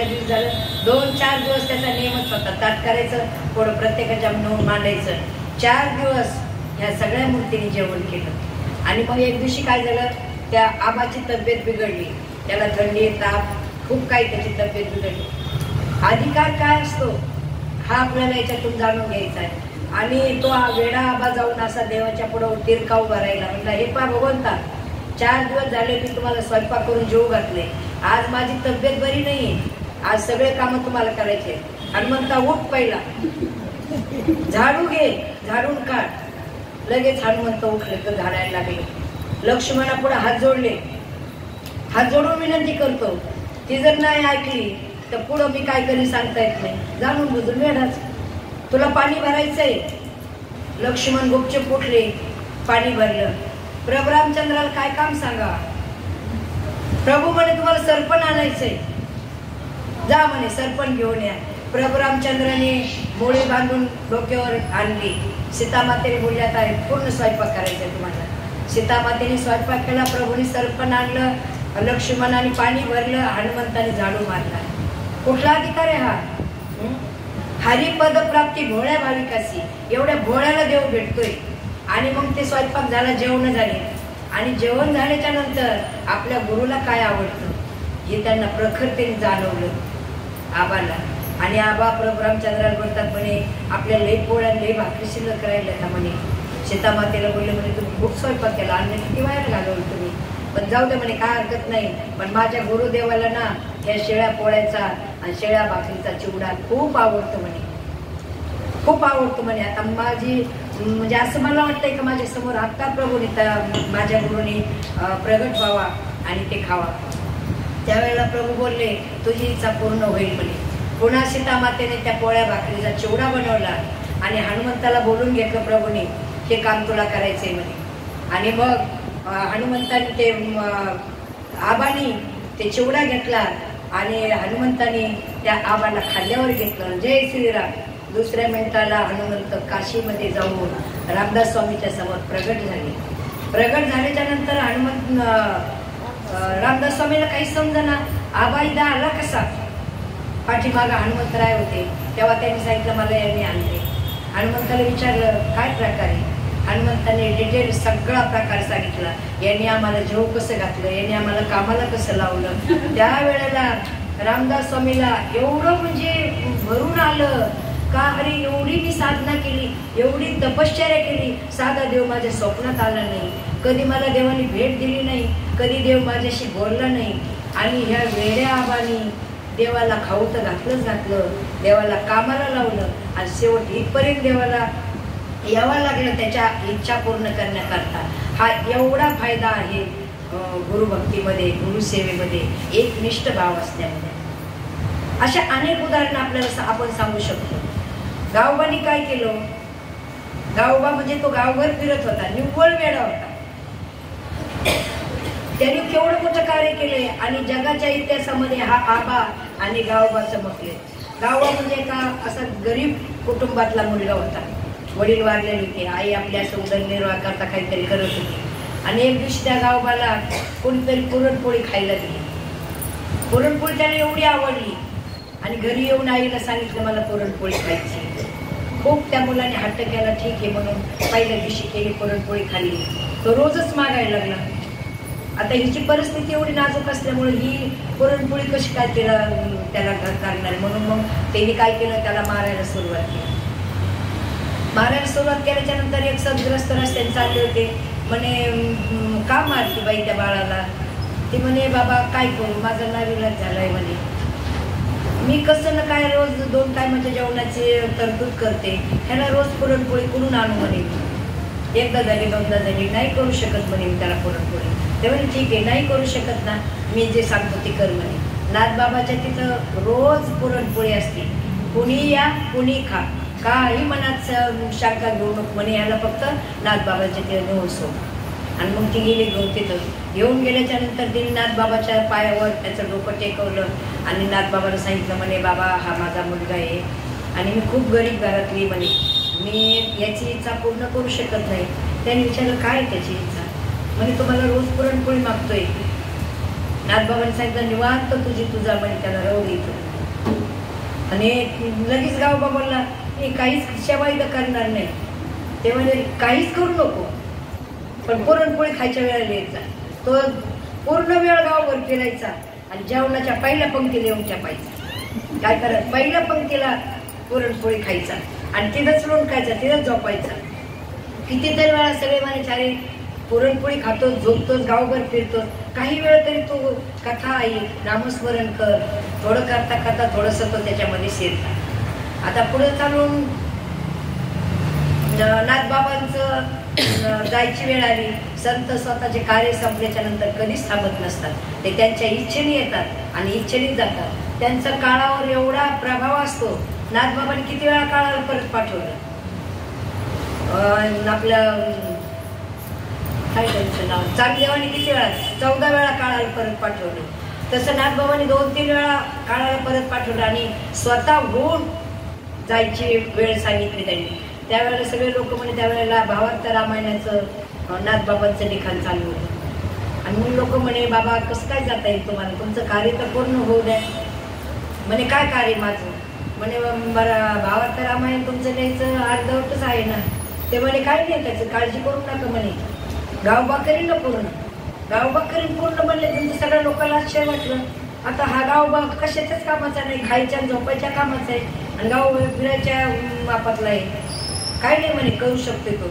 झालं 2-4 दिवस त्याचा नियमच होता. ताट करायचं, थोडं प्रत्येकाच्या नोंद मांडायचं. 4 दिवस ह्या सगळ्या मूर्तीने जेवण केलं. आणि मग एक दिवशी काय झालं, त्या आबाची तब्येत बिघडली. त्याला थंडी, ताप, खूप काही त्याची तब्येत बिघडली. अधिकार काय असतो हा आपल्याला याच्यातून जाणून घ्यायचा आहे. आणि तो वेडा आबा जाऊन असा देवाच्या पुढे तिरका उभा राहिला. म्हटला, हे पा भगवंता, 4 दिवस झाले मी तुम्हाला स्वयंपाक करून जेवू घातले. आज माझी तब्येत बरी नाहीये. आज सगळे कामं तुम्हाला करायचे. हनुमंता उठ, पहिला झाडू घे, झाडून काढ. लगेच हनुमंत उठले तर झाडायला लागले. लक्ष्मणा पुढे हात जोडले. हात जोडून विनंती करतो, ती जर नाही ऐकली तर पुढं मी काय करी सांगता येत नाही. जाणून बुजून वेडाच, तुला पाणी भरायचंय. लक्ष्मण गुपचूप उठले, पाणी भरलं. प्रभू रामचंद्राला काय काम सांगा. प्रभू म्हणे तुम्हाला सरपण आणायचंय, जा म्हणे सरपण घेऊन या. प्रभू रामचंद्राने मोळी बांधून डोक्यावर आणली. सीतामातेने बोलल्यात आहे पूर्ण स्वयंपाक करायचा तुम्हाला. सीतामातेने स्वयंपाक केला, प्रभूने सरपण आणलं, लक्ष्मणाने पाणी भरलं, हनुमंताने झाडू मारला. कुठला अधिकार आहे हा? हरिपद प्राप्ती भोळ्या भाविकासी. एवढ्या भोळ्याला देव भेटतोय. आणि मग ते स्वयंपाक झाला, जेवण झाले. आणि जेवण झाल्याच्या नंतर आपल्या गुरुला काय आवडतं हे त्यांना प्रखरतेने जाणवलं आबाला. आणि आबा प्रभू रामचंद्राला बोलतात म्हणे, आपल्या लई पोळ्या लई भाकरी शिल्लक राहिल्या म्हणे. सीतामातेला बोलले म्हणे, तुम्ही खूप स्वयंपाक केला, अन्न किती वाया घालवलं तुम्ही, पण जाऊ दे म्हणे, काय हरकत नाही. पण माझ्या गुरुदेवाला ना या शेळ्या पोळ्याचा आणि शेळ्या भाकरीचा चिवडा खूप आवडतो म्हणे, खूप आवडतो म्हणे. आता माझी म्हणजे असं मला वाटतंय की माझ्या समोर आत्ता प्रभूने माझ्या गुरुने प्रगट व्हावा आणि ते खावा. त्यावेळेला प्रभू बोलले, तुझी इच्छा पूर्ण होईल म्हणे. पुन्हा सीतामातेने त्या पोळ्या भाकरीचा चिवडा बनवला आणि हनुमंताला बोलून घेतलं प्रभूने, हे काम तुला करायचंय म्हणे. आणि मग हनुमंताने ते आबानी ते चिवडा घेतला आणि हनुमंताने त्या आबाला खाल्ल्यावर घेतलं. जय श्रीराम. दुसऱ्या मिनिटाला हनुमंत काशीमध्ये जाऊन रामदास स्वामीच्या समोर प्रगट झाले. प्रगट झाल्याच्या नंतर हनुमंत रामदास स्वामीला काही समजना, आबा इथं आला कसा. पाठीमागा हनुमंतराय होते. तेव्हा त्यांनी सांगितलं, मला यांनी आणले. हनुमंताला विचारलं काय प्रकार आहे. हनुमंताने डिटेल सगळा प्रकार सांगितला. यांनी आम्हाला जेव कसं घातलं, यांनी आम्हाला कामाला कसं लावलं. त्यावेळेला रामदास स्वामीला एवढं म्हणजे भरून आलं का, अरे एवढी मी साधना केली, एवढी तपश्चर्या केली, साधा देव माझ्या स्वप्नात आला नाही, कधी मला देवाने भेट दिली नाही, कधी देव माझ्याशी बोलला नाही. आणि ह्या वेड्या आबानी देवाला खाऊ तर घातलं, देवाला कामाला लावलं आणि शेवट इथपर्यंत देवाला यावं लागलं त्याच्या इच्छा पूर्ण करण्याकरता. हा एवढा फायदा आहे गुरुभक्तीमध्ये, गुरुसेवेमध्ये, एकनिष्ठ भाव असल्यामध्ये. अशा अनेक उदाहरणं आपल्याला आपण सांगू शकतो. गावोबानी काय केलं. गावोबा म्हणजे तो गावभर फिरत होता, निव्वळ वेडा होता. त्यांनी केवढं मोठं कार्य केले आणि जगाच्या इतिहासामध्ये हा आबा आणि गावोबा चमकले. गावोबा म्हणजे का असा गरीब कुटुंबातला मुलगा होता. वडील वारलेले होते, आई आपल्या असं उदरनिर्वाह करता काहीतरी करत होती. आणि एक दिवशी त्या गावोबाला कोणीतरी पुरणपोळी खायला दिली. पुरणपोळी त्याला एवढी आवडली आणि घरी येऊन आईला सांगितलं, मला पुरणपोळी खायची. खूप त्या मुलाने हट्ट केला, ठीक आहे म्हणून पहिल्या दिवशी केली, पुरणपोळी खाल्ली. तो रोजच मागायला लागला. आता हिची परिस्थिती एवढी नाजूक असल्यामुळे ही पुरणपोळी कशी काय त्याला करणार, म्हणून मग त्यांनी काय केलं, त्याला मारायला सुरुवात केली. मारायला सुरुवात केल्याच्या नंतर एक सद्ग्रस्त रस्त्याने चालले होते. म्हणे, का मारते बाई त्या बाळाला. ती म्हणे, बाबा काय करू, माझा नाविलाज झालाय म्हणे, मी कसं ना काय रोज 2 टायमाच्या जेवणाची तरतूद करते, ह्याला रोज पुरणपोळी करून आणू म्हणे. एकदा झाली, 2दा झाली, नाही करू शकत म्हणे मी त्याला पुरणपोळी. ते म्हणे, ठीक आहे, नाही करू शकत ना, मी जे सांगतो ते कर म्हणे. नाथबाबाच्या तिथं रोज पुरणपोळी असते, कुणी या कुणी खा, काही मनात शंका घेऊ नको म्हणे, याला फक्त नाथबाबाच्या तिथं नेऊन सोड. आणि मग ती गेली घेऊन. तिथं घेऊन गेल्याच्या नंतर तिने नाथबाबाच्या पायावर त्याचं डोकं टेकवलं आणि नाथबाबाला सांगितलं, म्हणे बाबा हा माझा मुलगा आहे आणि मी खूप गरीब घरातली म्हणे, मी याची इच्छा पूर्ण करू शकत नाही. त्याने विचारलं, काय त्याची इच्छा. म्हणे, तुम्हाला रोज पुरणपोळी मागतोय. नाथबाबांनी सांगितलं, निवांत तुझा म्हणे त्याला राहू दे. आणि लगेच गावबाबांना मी काहीच सेवा इथं करणार नाही. ते म्हणजे काहीच करू नको, पण पुरणपोळी खायच्या वेळेला यायचा. तो पूर्ण वेळ गावभर फिरायचा आणि जेवणाच्या पहिल्या पंक्तीला येऊन ठेपायचा. काय करत पहिल्या पंक्तीला पुरणपोळी खायचा आणि तिथंच लोणकायचा, तिथंच झोपायचा. कितीतरी वेळा सगळे म्हणायचे अरे पुरणपोळी खातोच, झोपतोच, गावभर फिरतोच, काही वेळ तरी तू कथा ऐक, नामस्मरण कर. थोडं करता करता थोडस तो त्याच्यामध्ये शिरता. आता पुढे चालून नाथबाबांचं जायची वेळ आली. संत स्वतःचे कार्य संपल्याच्या नंतर कधीच थांबत नसतात. ते त्यांच्या इच्छेने येतात आणि इच्छेने जातात. त्यांचा काळावर एवढा प्रभाव असतो. नाथबाबांनी किती वेळा काळाला परत पाठवलं. आपल्या काय त्यांचं नाव चांगदेवानी किती वेळा 14 वेळा काळाला परत पाठवलं. तसं नाथबाबांनी 2-3 वेळा काळाला परत पाठवलं आणि स्वतःहून जायची वेळ सांगितली त्यांनी. त्यावेळेला सगळे लोक म्हणे त्यावेळेला भावार्थ रामायणाचं नाथबाबांचं लिखाण चालू होतं. आणि मग लोक म्हणे बाबा कसं काय जाता येईल तुम्हाला, तुमचं कार्य तर पूर्ण होऊ द्या. म्हणे काय कार्य माझं, म्हणे बरं भावार्थ रामायण तुमचं लिहायचं अर्धवटच आहे ना. ते म्हणे काय नाही त्याचं काळजी करू नका म्हणे, गावबा करीन ना पूर्ण, गावबा करीन पूर्ण म्हणले. तुमच्या सगळ्या लोकांना आश्चर्य वाटलं. आता हा गावबा कशाच्याच कामाचा नाही, खायच्या झोपायच्या कामाचा आहे आणि गाव फिरायच्या मापातला आहे. काय नाही म्हणे करू शकते, तो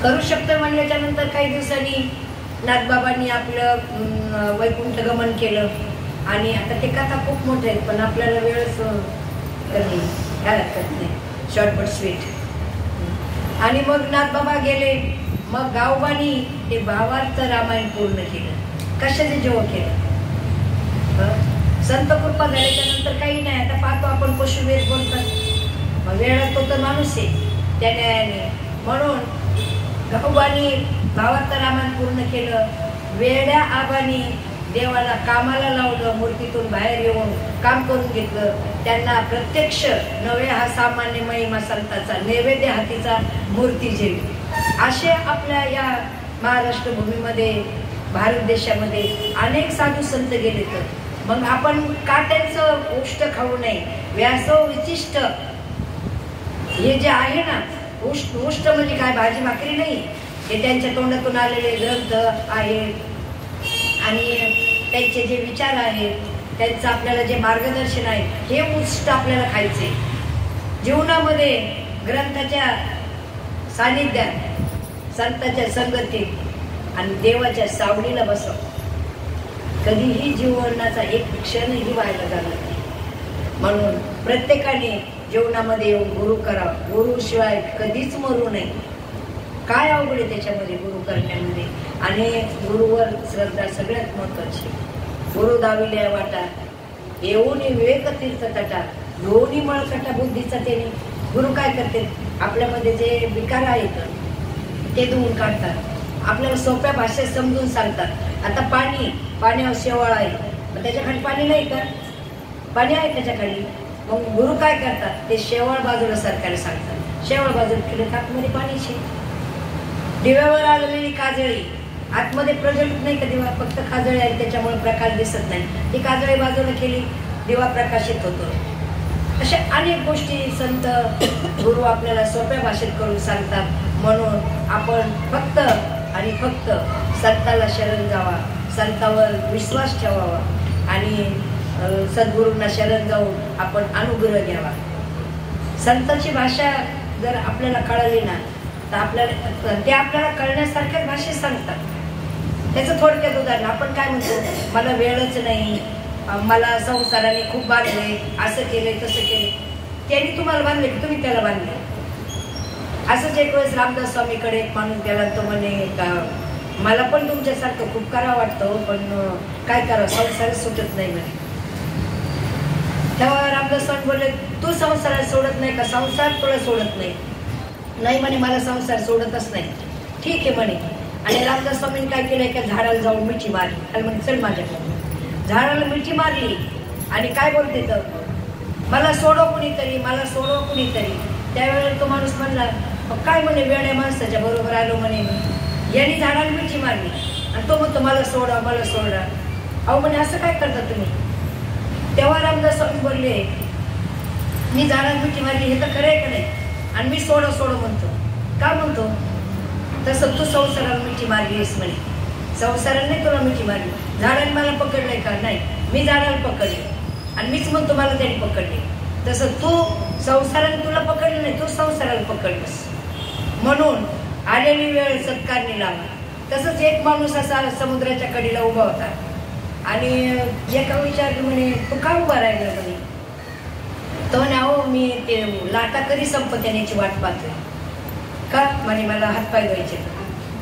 करू शकतो म्हणल्याच्या नंतर काही दिवसांनी नाथबाबांनी आपलं वैकुंठ गमन केलं. आणि आता ते कथा खूप मोठे आहेत पण आपल्याला वेळच कमी काय हरकत नाही, शॉर्टकट स्वीट. आणि मग नाथबाबा गेले. मग गावबानी ते भावार्थ रामायण पूर्ण केलं. कशाचे जेव्हा केलं, संत कृपा झाल्याच्या नंतर काही नाही. आता पाहतो आपण पशुवेद बोलतात, वेळात तो तर माणूस आहे त्या न्यायाने. म्हणून गावबानी भावार्थ रामायण पूर्ण केलं. वेड्या आबानी देवाला कामाला लावलं, मूर्तीतून बाहेर येऊन काम करून घेतलं. त्यांना प्रत्यक्ष नवे हा सामान्य महिमा संताचा नैवेद्य हातीचा मूर्ती जेवली. असे आपल्या या महाराष्ट्र भूमीमध्ये भारत देशामध्ये अनेक साधू संत गेले. तर मग आपण काट्याचं उष्ट खाऊ नये. व्यासव विशिष्ट हे जे आहे ना, उष्ट म्हणजे काय भाजी भाकरी नाही, हे त्यांच्या तोंडातून आलेले ग्रंथ आहेत आणि त्यांचे जे विचार आहेत, त्यांचं आपल्याला जे मार्गदर्शन आहे, हे उष्ट आपल्याला खायचे. जीवनामध्ये ग्रंथाच्या सानिध्यात, संतांच्या संगतीत आणि देवाच्या सावलीला बसव. कधीही जीवनाचा एक क्षणही व्हायला जाणार नाही. म्हणून प्रत्येकाने जीवनामध्ये येऊन गुरु करावा. गुरुशिवाय कधीच मरू नये. काय अवघड आहे त्याच्यामध्ये गुरु करण्यामध्ये. आणि गुरुवर श्रद्धा सगळ्यात महत्वाची. गुरु दाविल्या वाटा येऊन विवेक तीर्थ तटा दोन्ही मळकटा बुद्धीचा. त्याने गुरु काय करते, आपल्यामध्ये जे विकार आहेत ते धुवून काढतात, आपल्याला सोप्या भाषेत समजून सांगतात. आता पाण्यावर शेवाळ आहे, मग त्याच्या खाली पाणी नाही का, पाणी आहे त्याच्या खाली. मग गुरु काय करतात, ते शेवाळ बाजूला सरकायला सांगतात. शेवाळ बाजूला केलं तर आतमध्ये पाणीची. दिव्यावर आलेली काजळी आतमध्ये प्रज्वलित नाही का दिवा, फक्त काजळी आहे त्याच्यामुळे प्रकाश दिसत नाही. ती काजळी बाजूला केली, दिवा प्रकाशित होतो. अशा अनेक गोष्टी संत गुरु आपल्याला सोप्या भाषेत करून सांगतात. म्हणून आपण फक्त आणि फक्त संताला शरण जावा, संतावर विश्वास ठेवावा आणि सद्गुरूंना शरण जाऊन आपण अनुग्रह घ्यावा. संतांची भाषा जर आपल्याला कळली ना तर आपल्याला ते आपल्याला कळण्यासारख्याच भाषेत सांगतात. त्याचं थोडक्यात उदाहरण आपण काय म्हणतो, मला वेळच नाही, मला संसाराने खूप बांधले, असं केलंय तसं केलंय. त्यांनी तुम्हाला बांधले की तुम्ही त्याला बांधले. असंच एक वेळेस रामदास स्वामीकडे एक माणूस गेला. तो म्हणे का मला पण तुमच्यासारखं खूप करावं वाटतं पण काय करावं, संसार सुटत नाही म्हणे. तेव्हा रामदास स्वामी बोलले, तू संसार सोडत नाही का, संसार तुला सोडत नाही. नाही म्हणे मला संसार सोडतच नाही. ठीक आहे म्हणे. आणि रामदास स्वामींनी काय केलं, एका झाडाला जाऊन मिठी मारली आणि म्हणे चल माझ्याकडे. झाडाला मिठी मारली आणि काय बोलते तर मला सोडव कुणीतरी, मला सोडव कुणीतरी. त्यावेळेला तो माणूस म्हणला काय म्हणे वेड्या माणसाच्या बरोबर आलो म्हणे मी. यांनी झाडाला मिठी मारली आणि तो म्हणतो मला सोडा मला सोडा. अहो म्हणे असं काय करता तुम्ही. तेव्हा रामदास स्वामी बोलले मी झाडाला मिठी मारली हे तर खरं आहे का नाही? आणि मी सोडो सोडो म्हणतो. का म्हणतो? तसं तू संसाराला मिठी मारलीस म्हणे. संसाराला नाही तुला मिठी मारली, झाडाने मला पकडलंय का? नाही, मी झाडाला पकडले आणि मीच म्हणतो मला त्याने पकडले. तसं तू संसाराने तुला पकडलं नाही, तू संसाराला पकडलंस. म्हणून आलेली वेळ सत्कारणी लावा. तसंच एक माणूस असा समुद्राच्या कडेला उभा होता आणि एका विचारलं म्हणे तू का उभा राहिला म्हणे. तो म्हणे अहो मी ते लाटा कधी संपत येण्याची वाट पाहतोय. का म्हणे मला हातपाय धुवायचे.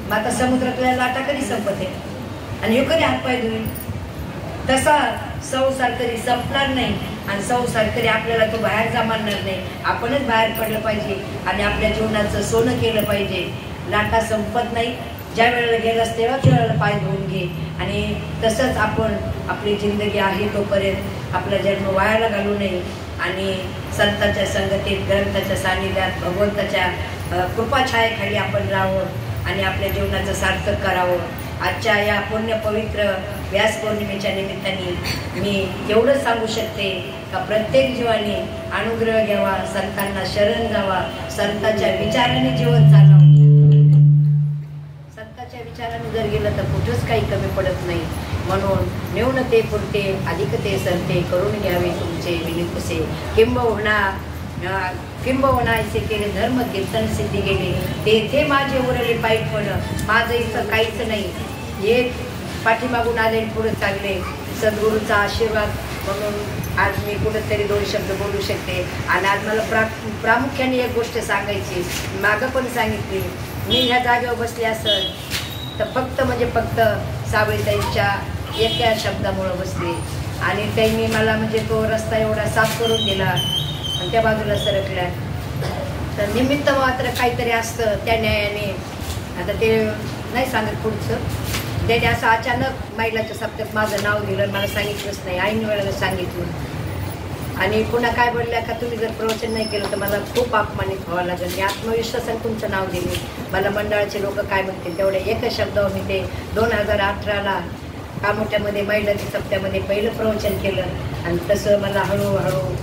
मग आता समुद्रातल्या लाटा कधी संपत आहे आणि हे कधी हातपाय धुईल. तसा संसार कधी संपणार नाही आणि संसार कधी आपल्याला तो बाहेर जमानणार नाही. आपणच बाहेर पडलं पाहिजे आणि आपल्या जीवनाचं सोनं केलं पाहिजे. लाटा संपत नाही, ज्या वेळेला गेलास तेव्हाच वेळेला पाय धुवून घे. आणि तसंच आपण आपली जिंदगी आहे तोपर्यंत आपला जन्म वायाला घालू नये आणि संतांच्या संगतीत, ग्रंथाच्या सानिध्यात, भगवंताच्या कृपाछायेखाली आपण राहावं आणि आपल्या जीवनाचं सार्थक करावं. आजच्या या पुण्य पवित्र व्यास पौर्णिमेच्या निमित्ताने मी एवढं सांगू शकते का प्रत्येक जीवाने अनुग्रह घ्यावा, संतांना शरण जावा, संतांच्या विचाराने जीवन चालावं. संतांच्या विचाराने जर गेलं तर कुठंच काही कमी पडत नाही. म्हणून न्यूनते पुरते अधिकते सरते करून घ्यावे तुमचे विनिपुसे. किंबहुना ऐसे केले धर्म कीर्तन सिद्धी गेले तेथे माझे उरले पायीपण. माझं इथं काहीच नाही. हे पाठीमागून आले पुढे चालले. सद्गुरूचा आशीर्वाद म्हणून आज मी कुठेतरी 2 शब्द बोलू शकते. आणि आज मला प्रामुख्याने एक गोष्ट सांगायची, मागं पण सांगितली. मी ह्या जागेवर बसले असं तर फक्त सावळीताईंच्या एका शब्दामुळं बसले. आणि त्यांनी मला म्हणजे तो रस्ता एवढा साफ करून दिला आणि त्या बाजूला सरकल्या. तर निमित्त मात्र काहीतरी असतं त्या न्यायाने. आता ते नाही सांगत पुढचं. त्याने असं अचानक महिलाच्या सप्त्यात माझं नाव दिलं, मला सांगितलंच नाही, ऐन वेळेला सांगितलं. आणि पुन्हा काय बोलल्या का तुम्ही जर प्रवचन नाही केलं तर मला खूप अपमानित व्हावं लागेल. मी आत्मविश्वासाने तुमचं नाव दिले, मला मंडळाचे लोक काय म्हणतील. तेवढ्या एकच शब्दावर मी ते 2018ला कामोठ्यामध्ये महिलाच्या सप्त्यामध्ये पहिलं प्रवचन केलं. आणि तसं मला हळूहळू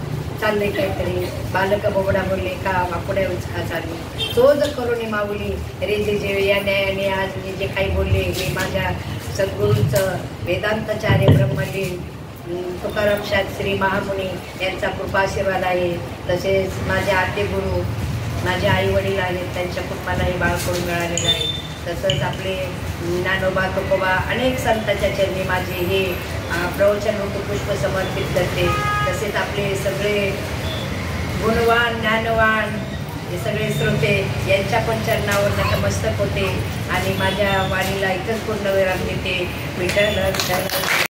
चाललंय काहीतरी. बालक बोबडा बोलले का वापुड्या उचका चालली चोज करून माऊली रे जे या न्यायाने आज मी जे काही बोलले हे माझ्या सद्गुरूंचं वेदांताचार्य ब्रह्मलीन तुकाराम शास्त्री महामुनी यांचा कृपाशीर्वाद आहे. तसेच माझे आद्य गुरु माझे आई वडील आहेत, त्यांच्या कुटुंबालाही बाळकडून मिळालेलं आहे. तसंच आपले ज्ञानोबा तुकोबा अनेक संतांच्या चरणी माझे हे प्रवचन पुष्प समर्पित करते. तसेच आपले सगळे गुणवान ज्ञानवान हे सगळे श्रोते यांच्या पण चरणावर नतमस्तक होते आणि माझ्या वाणीला इथंच पूर्ण विराम देते. विठ्ठल